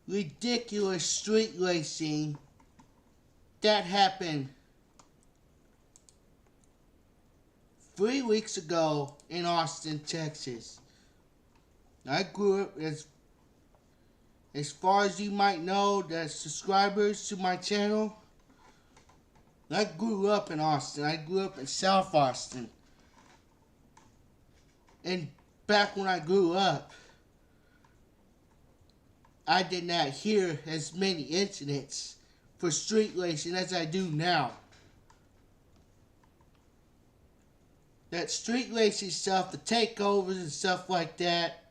ridiculous street racing that happened 3 weeks ago in Austin, Texas. I grew up, as far as you might know, that subscribers to my channel, I grew up in Austin. I grew up in South Austin. And back when I grew up, I did not hear as many incidents for street racing as I do now. That street racing stuff, the takeovers and stuff like that,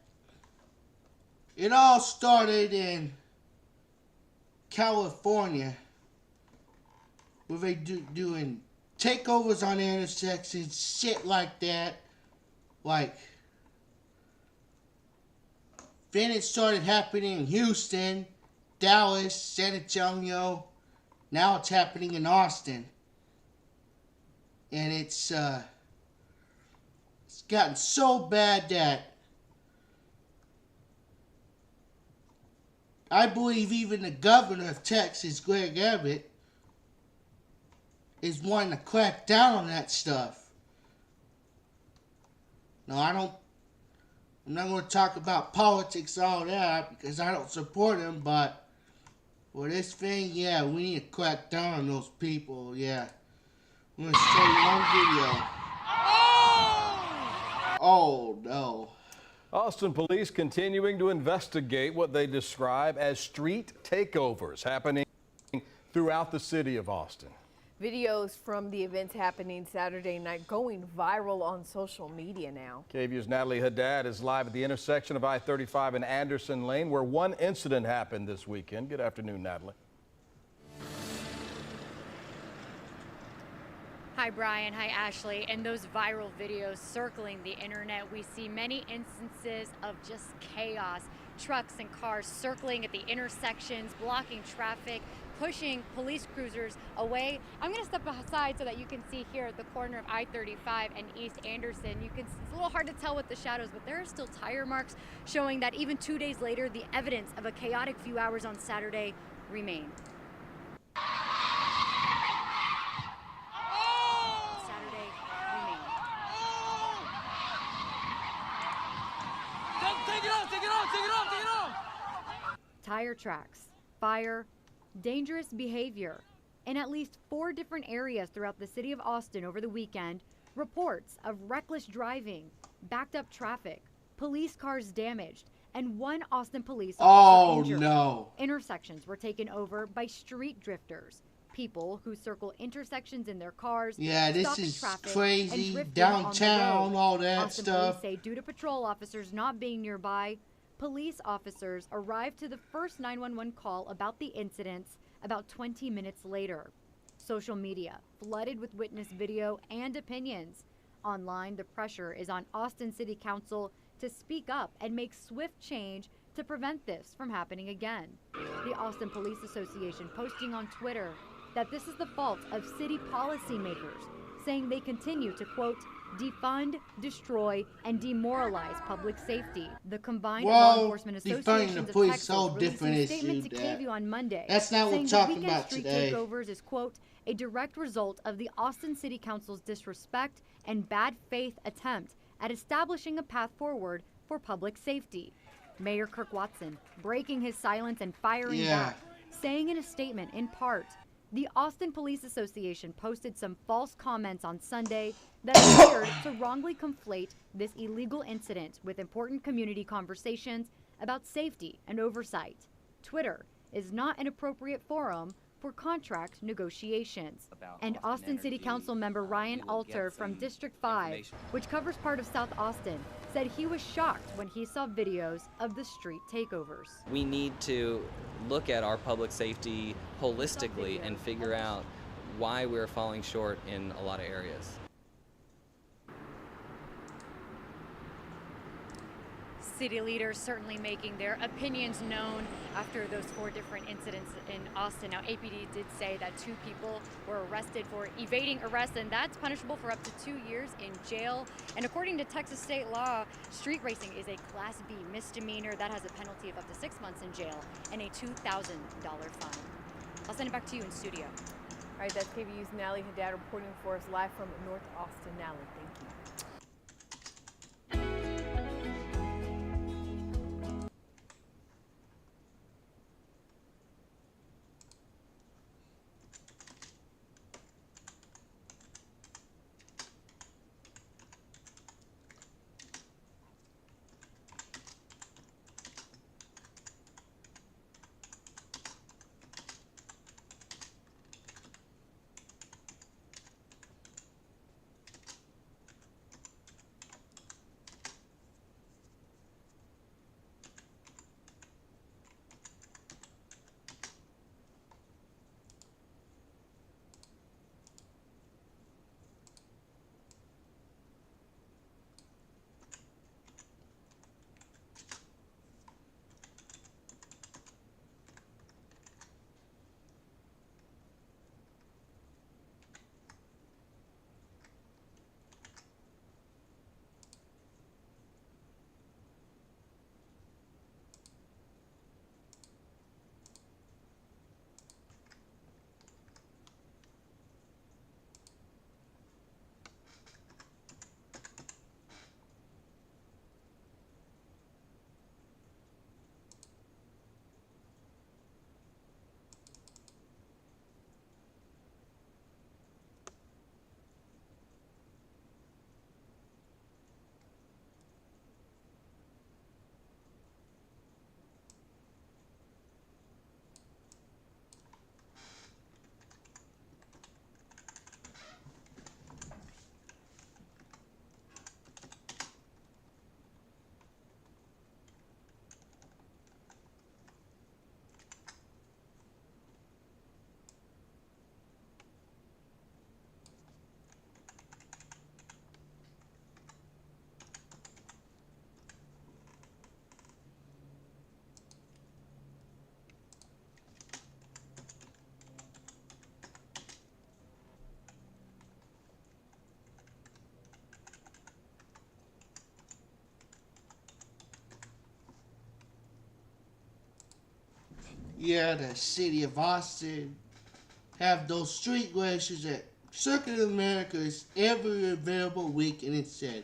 it all started in California, where they doing takeovers on intersections, shit like that. Like, then it started happening in Houston, Dallas, San Antonio. Now it's happening in Austin. And it's gotten so bad that I believe even the governor of Texas, Greg Abbott, is wanting to crack down on that stuff. No, I'm not going to talk about politics and all that because I don't support him, but for this thing, yeah, we need to crack down on those people, yeah. I'm going to show you one video. Oh, no. Austin police continuing to investigate what they describe as street takeovers happening throughout the city of Austin. Videos from the events happening Saturday night going viral on social media now. KVU's Natalie Haddad is live at the intersection of I-35 and Anderson Lane, where one incident happened this weekend. Good afternoon, Natalie. Hi, Brian. Hi, Ashley. In those viral videos circling the internet, we see many instances of just chaos. Trucks and cars circling at the intersections, blocking traffic, pushing police cruisers away. I'm going to step aside so that you can see here at the corner of I-35 and East Anderson. It's a little hard to tell with the shadows, but there are still tire marks showing that even 2 days later, the evidence of a chaotic few hours on Saturday remain. Tire tracks, fire, dangerous behavior. In at least 4 different areas throughout the city of Austin over the weekend, reports of reckless driving, backed up traffic, police cars damaged, and one Austin police officer injured. No. Intersections were taken over by street drifters, people who circle intersections in their cars. Yeah, this is crazy. Downtown, all that Austin stuff. Police say due to patrol officers not being nearby, police officers arrived to the first 911 call about the incidents about 20 minutes later. Social media flooded with witness video and opinions. Online, the pressure is on Austin City Council to speak up and make swift change to prevent this from happening again. The Austin Police Association posting on Twitter that this is the fault of city policymakers, saying they continue to, quote, defund, destroy, and demoralize public safety. The combined law enforcement associations of Texas released a statement to KVU on Monday, that's not what we're talking about today. Street takeovers is, quote, a direct result of the Austin City Council's disrespect and bad faith attempt at establishing a path forward for public safety. Mayor Kirk Watson breaking his silence and firing back, saying in a statement, in part, the Austin Police Association posted some false comments on Sunday that appeared to wrongly conflate this illegal incident with important community conversations about safety and oversight. Twitter is not an appropriate forum for contract negotiations. And Austin City Council member Ryan Alter from District 5, which covers part of South Austin, said he was shocked when he saw videos of the street takeovers. We need to look at our public safety holistically and figure out why we're falling short in a lot of areas. city leaders certainly making their opinions known after those 4 different incidents in Austin. Now, APD did say that 2 people were arrested for evading arrest, and that's punishable for up to 2 years in jail. And according to Texas state law, street racing is a Class B misdemeanor that has a penalty of up to 6 months in jail and a $2,000 fine. I'll send it back to you in studio. All right, that's KVU's Nally Haddad reporting for us live from North Austin. Nally, thank you. Yeah, the city of Austin have those street races at Circuit of Americas every available week, and it said,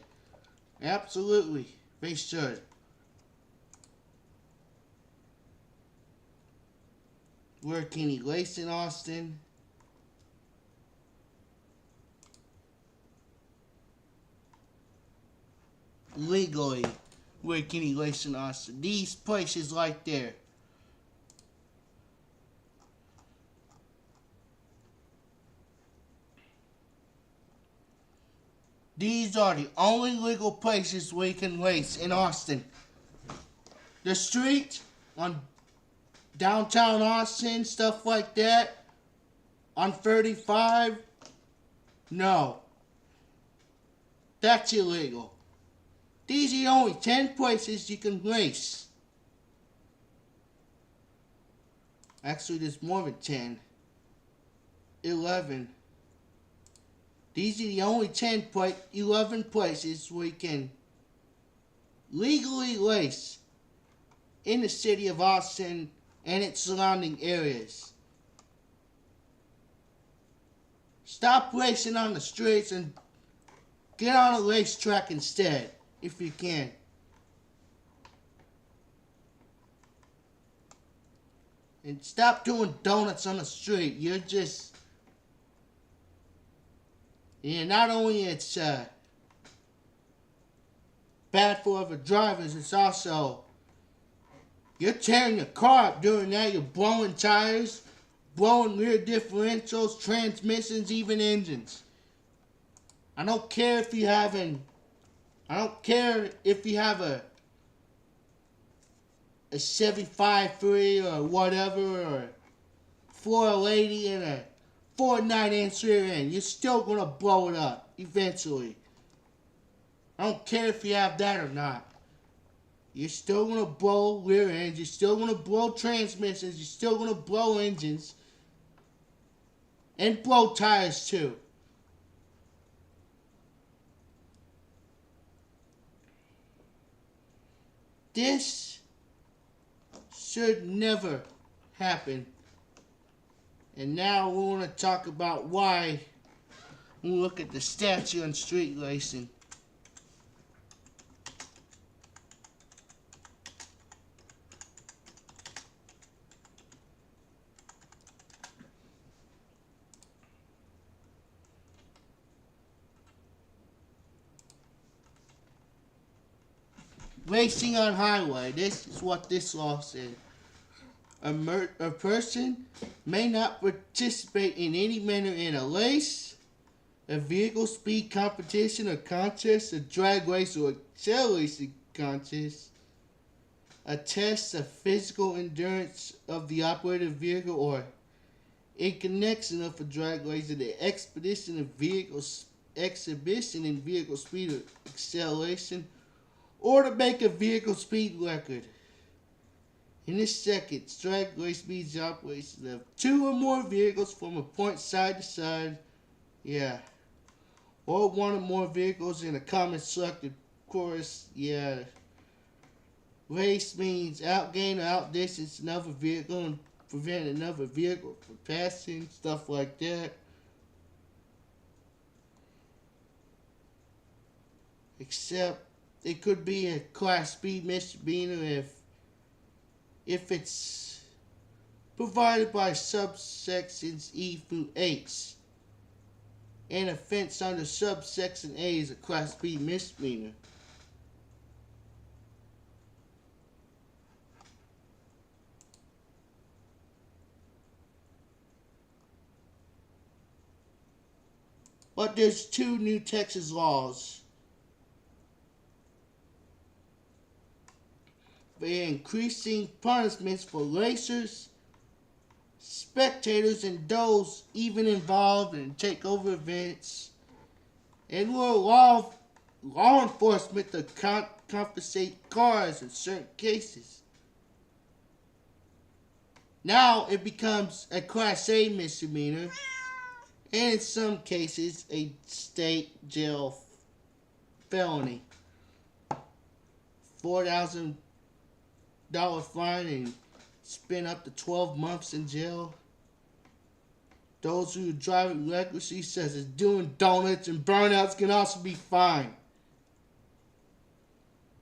absolutely, they should. Where can he race in Austin? Legally, where can he race in Austin? These places right there. These are the only legal places where you can race in Austin. The street on downtown Austin, stuff like that, on 35, no. That's illegal. These are the only 10 places you can race. Actually, there's more than 10. 11. These are the only 11 places where you can legally race in the city of Austin and its surrounding areas. Stop racing on the streets and get on a racetrack instead, if you can. And stop doing donuts on the street. Not only it's bad for other drivers, it's also, you're tearing your car up doing that. You're blowing tires, blowing rear differentials, transmissions, even engines. I don't care if you have a Chevy 5.3 or whatever, or 480 and a 4.9-inch rear end. You're still gonna blow it up eventually. I don't care if you have that or not. You're still going to blow rear ends. You're still going to blow transmissions. You're still going to blow engines. And blow tires too. This should never happen. And now we want to talk about why. We look at the statute on street racing. Racing on highway. This is what this law said. A person may not participate in any manner in a race, a vehicle speed competition or contest, a drag race or acceleration contest, a test of physical endurance of the operated vehicle, or in connection of a drag race or the expedition of vehicles, exhibition in vehicle speed or acceleration, or to make a vehicle speed record. In this second, drag race means the operation of two or more vehicles from a point side to side, or one or more vehicles in a common selected course, Race means outgain or outdistance another vehicle and prevent another vehicle from passing, stuff like that. Except it could be a Class B misdemeanor if it's provided by subsections E through H. An offense under subsection A is a Class B misdemeanor. But there's two new Texas laws. They're increasing punishments for racers, spectators, and those even involved in takeover events, and will allow law enforcement to confiscate cars in certain cases. Now it becomes a Class A misdemeanor, and in some cases a state jail felony. $4,000 fine and spend up to 12 months in jail. Those who are driving recklessly, such as doing donuts and burnouts, can also be fined.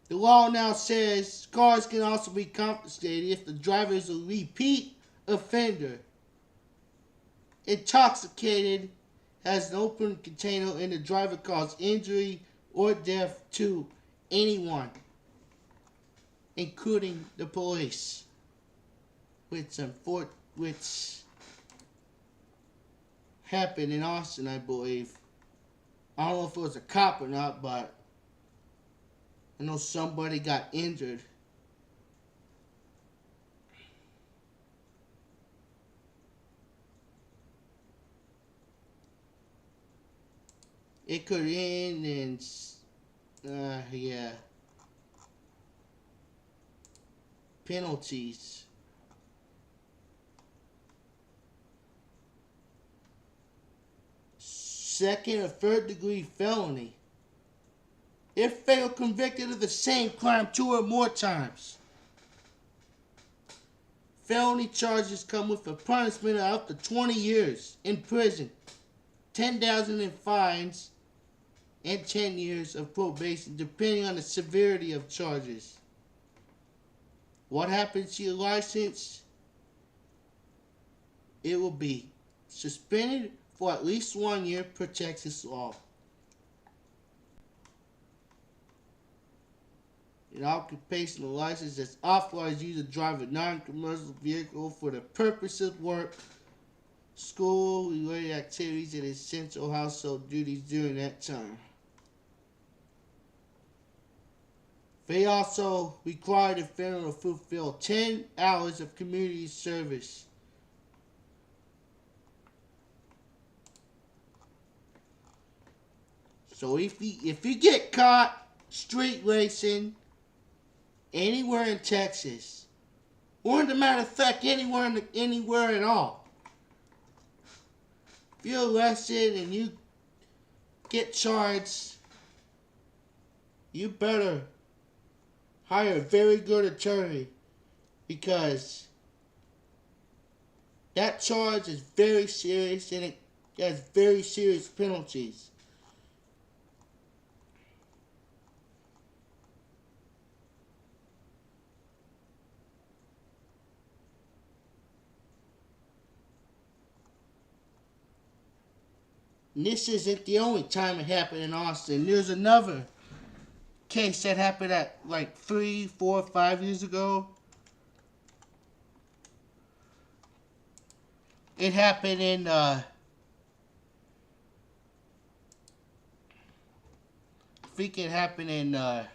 The law now says cars can also be confiscated if the driver is a repeat offender, intoxicated, has an open container, and the driver caused injury or death to anyone, including the police, which happened in Austin, I believe. I don't know if it was a cop or not, but I know somebody got injured. It could end in, penalties. Second or third degree felony if found convicted of the same crime 2 or more times. Felony charges come with a punishment of up to 20 years in prison, $10,000 in fines, and 10 years of probation, depending on the severity of charges. What happens to your license? It will be suspended for at least 1 year per Texas law. An occupational license that's authorized you to drive a non-commercial vehicle for the purpose of work, school-related activities, and essential household duties during that time. They also require the offender to fulfill 10 hours of community service. So if you get caught street racing anywhere in Texas, or as a matter of fact, anywhere at all, if you're arrested and you get charged, you better hire a very good attorney, because that charge is very serious and it has very serious penalties. And this isn't the only time it happened in Austin. There's another case that happened at like 3, 4, 5 years ago. It happened in I think it happened in I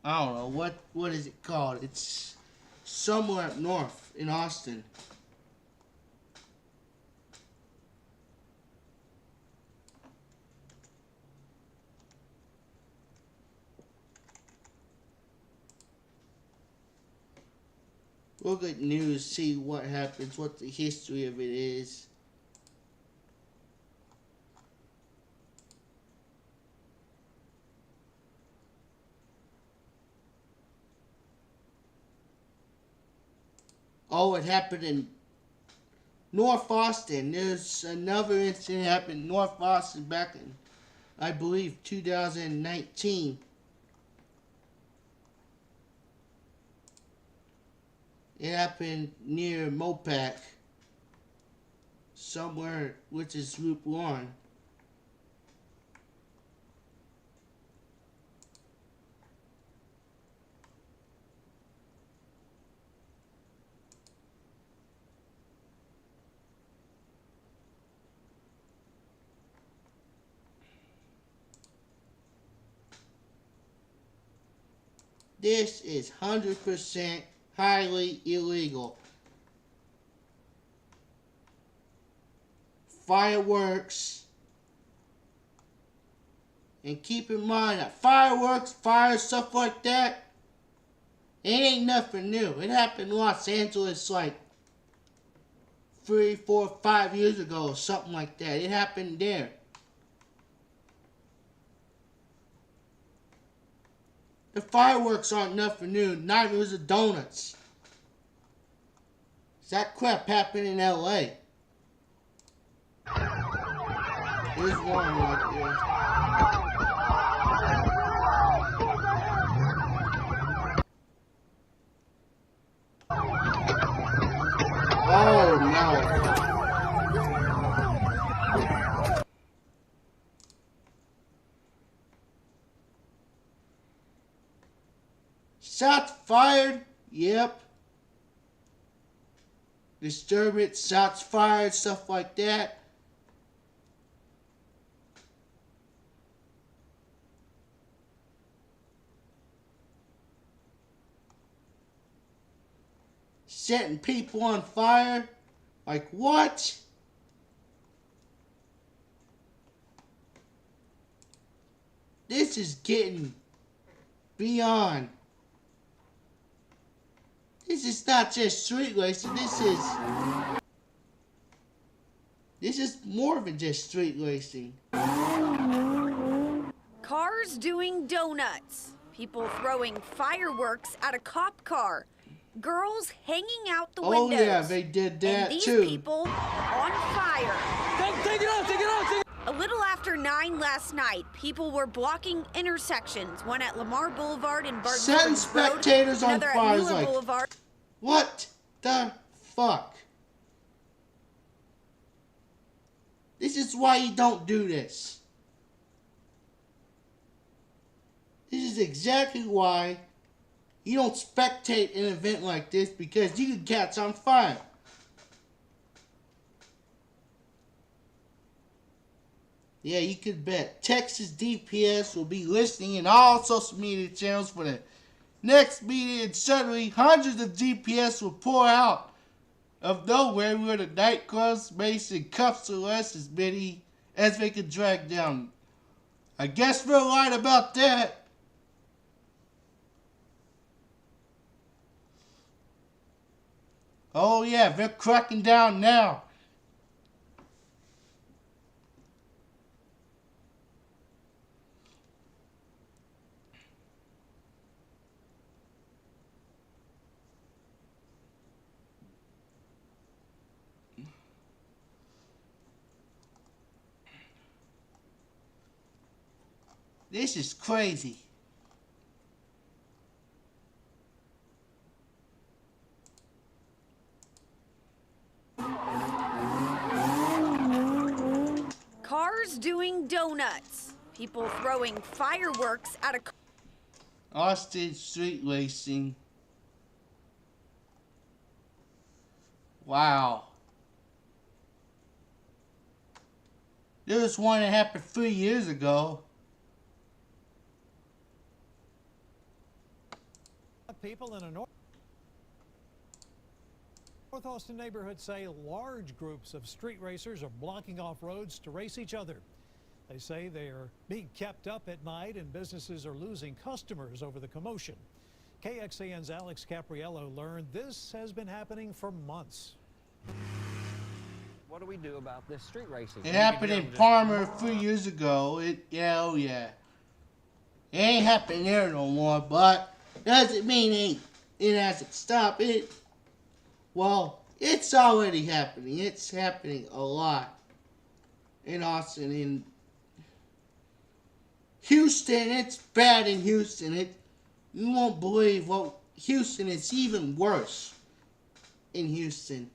don't know what is it called. It's somewhere up north in Austin. Look at news, see what happens, what the history of it is. Oh, it happened in North Austin. There's another incident happened in North Austin back in, I believe, 2019. It happened near Mopac, somewhere which is Route 1. This is 100% highly illegal. Fireworks. And keep in mind that fireworks, fire, stuff like that, it ain't nothing new. It happened in Los Angeles like 3, 4, 5 years ago or something like that. It happened there. The fireworks aren't nothing new, neither is the donuts. That crap happened in LA. There's one right there. Oh no. Shots fired? Yep. Disturbance, shots fired, stuff like that. Setting people on fire? Like what? This is getting beyond. This is not just street racing, this is more than just street racing. Cars doing donuts. People throwing fireworks at a cop car. Girls hanging out the windows. Oh yeah, they did that and these too. People on fire. Take it out. A little after 9 last night, people were blocking intersections, one at Lamar Boulevard and Barton Setting Springs Road, spectators on another fire at is Mueller like, Boulevard. what the fuck? This is why you don't do this. This is exactly why you don't spectate an event like this, because you can catch on fire. Yeah, you could bet Texas DPS will be listening in all social media channels for the next meeting, and suddenly hundreds of DPS will pour out of nowhere where the nightclubs, mace, and cuffs are less as many as they can drag down. I guess we're right about that. Oh yeah, they're cracking down now. This is crazy. Cars doing donuts. People throwing fireworks at a car. Austin street racing. Wow. There was one that happened 3 years ago. People in a North Austin neighborhood say large groups of street racers are blocking off roads to race each other. They say they are being kept up at night and businesses are losing customers over the commotion. KXAN's Alex Capriello learned this has been happening for months. What do we do about this street racing? It happened in Palmer 3 years ago. Oh yeah. It ain't happening there no more, but doesn't mean it hasn't stopped. Well, it's already happening. It's happening a lot in Austin. In Houston, it's bad in Houston. You won't believe what Houston is even worse in Houston.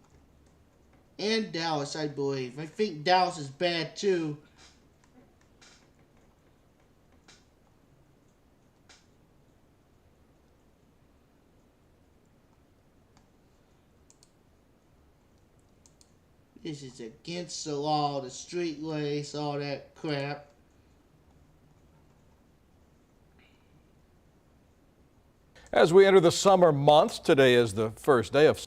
And Dallas, I believe. I think Dallas is bad too. This is against the law, the street race, all that crap. As we enter the summer months, today is the first day of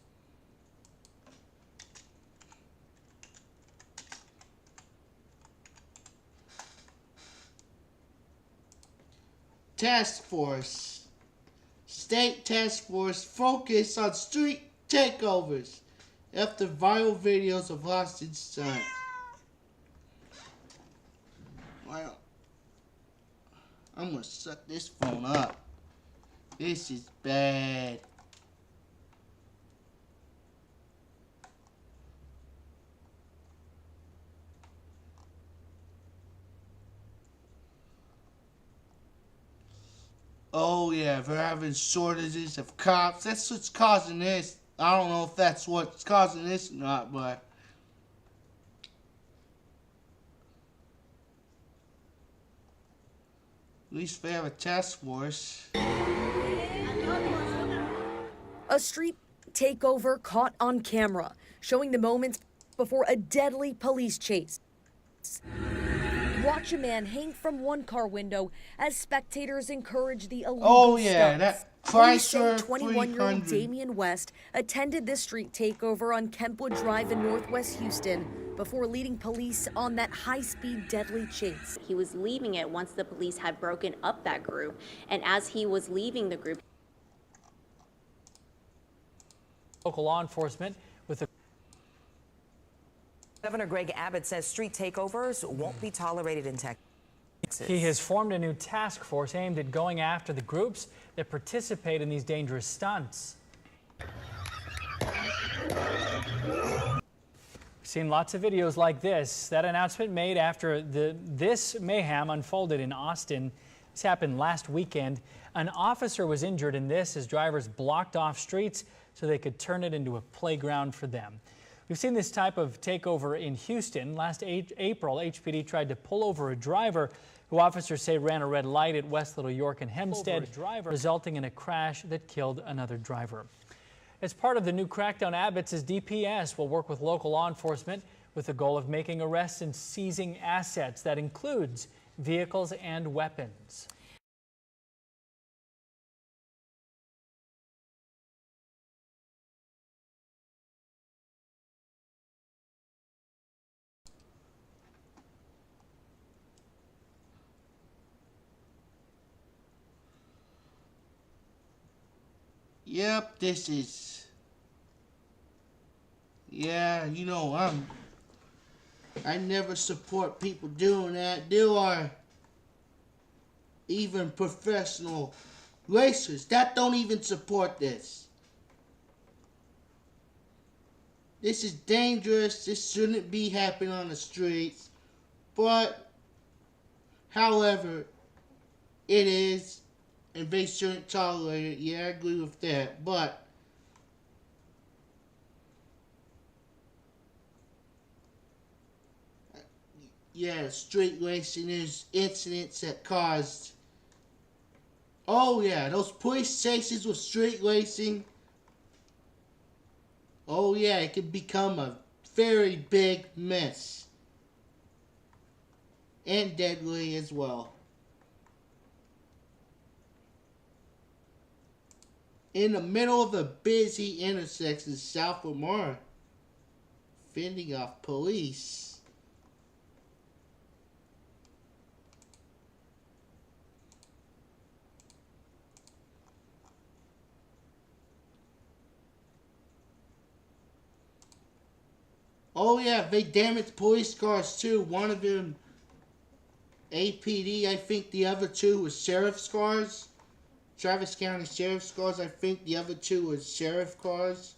Task Force. State Task Force focus on street takeovers after viral videos of Austin's son. Wow. I'm gonna suck this phone up. This is bad. Oh yeah, they're having shortages of cops. That's what's causing this. I don't know if that's what's causing this or not, but at least they have a task force. A street takeover caught on camera, showing the moments before a deadly police chase. Watch a man hang from one car window as spectators encourage the illegal yeah, stunts. that Chrysler 21-year-old 300. Damian West attended this street takeover on Kempwood Drive in Northwest Houston before leading police on that high-speed deadly chase. He was leaving it once the police had broken up that group, and as he was leaving the group, local law enforcement with the Governor Greg Abbott says street takeovers won't be tolerated in Texas. He has formed a new task force aimed at going after the groups that participate in these dangerous stunts. We've seen lots of videos like this. That announcement made after this mayhem unfolded in Austin. This happened last weekend. An officer was injured in this as drivers blocked off streets so they could turn it into a playground for them. We've seen this type of takeover in Houston. Last April, HPD tried to pull over a driver who officers say ran a red light at West Little York and Hempstead, resulting in a crash that killed another driver. As part of the new crackdown, Abbott says DPS will work with local law enforcement with the goal of making arrests and seizing assets. That includes vehicles and weapons. Yep, this is Yeah, you know, I never support people doing that. There are even professional racers that don't even support this. This is dangerous. This shouldn't be happening on the streets. But, however, it is, and they shouldn't tolerate it. Yeah, I agree with that. But, yeah, street racing is incidents that caused... Oh, yeah, those police chases with street racing. Oh, yeah, it could become a very big mess. And deadly as well. In the middle of a busy intersection south of Lamar, fending off police. Oh yeah, they damaged police cars too. One of them APD, I think the other two was sheriff's cars. Travis County Sheriff's cars, I think the other two was sheriff cars.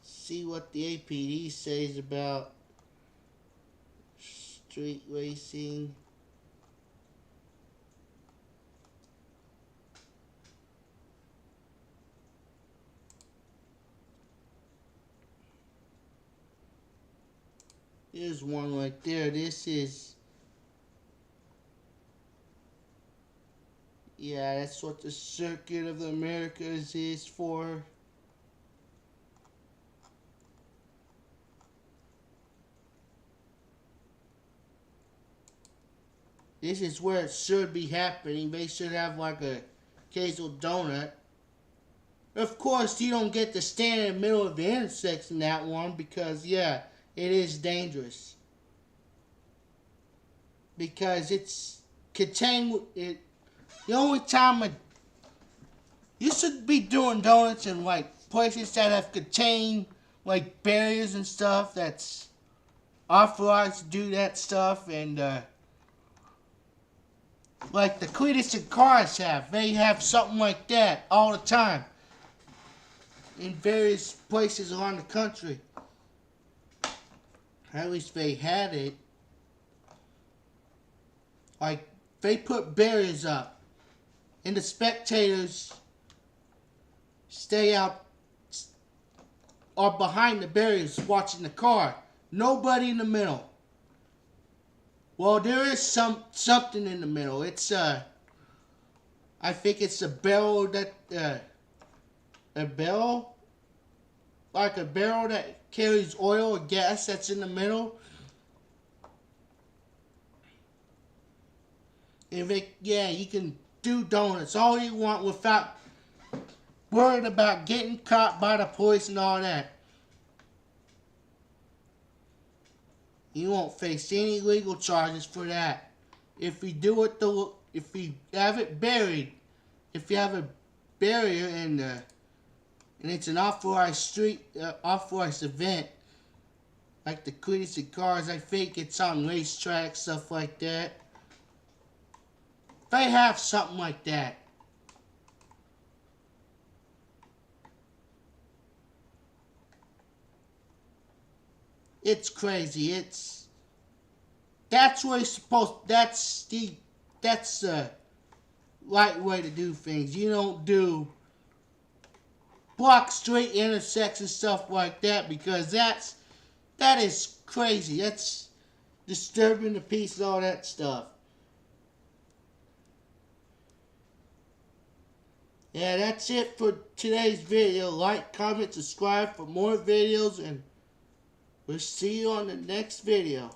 See what the APD says about street racing. Here's one right there. This is... Yeah, that's what the Circuit of the Americas is for. This is where it should be happening. They should have like a occasional donut. Of course, you don't get to stand in the middle of the intersection that one because, yeah, it is dangerous. Because it's contained. The only time you should be doing donuts in like places that have contained like barriers and stuff that's authorized to do that stuff, and like the Cletus and Cars have. They have something like that all the time in various places around the country. At least they had it. Like, they put barriers up, and the spectators stay out or behind the barriers watching the car. Nobody in the middle. Well, there is something in the middle. It's I think it's a barrel that a barrel, like a barrel that carries oil or gas that's in the middle. If it, yeah, you can do donuts all you want without worried about getting caught by the police and all that. You won't face any legal charges for that. If you do it, if you have it buried, if you have a barrier and it's an authorized authorized event, like the Cletus and Cars, I think it's on racetracks, stuff like that. They have something like that. It's crazy. That's what it's supposed. That's the right way to do things. You don't do block street intersections, stuff like that, because that is crazy. That's disturbing the peace and all that stuff. Yeah, that's it for today's video. Like, comment, subscribe for more videos, and we'll see you on the next video.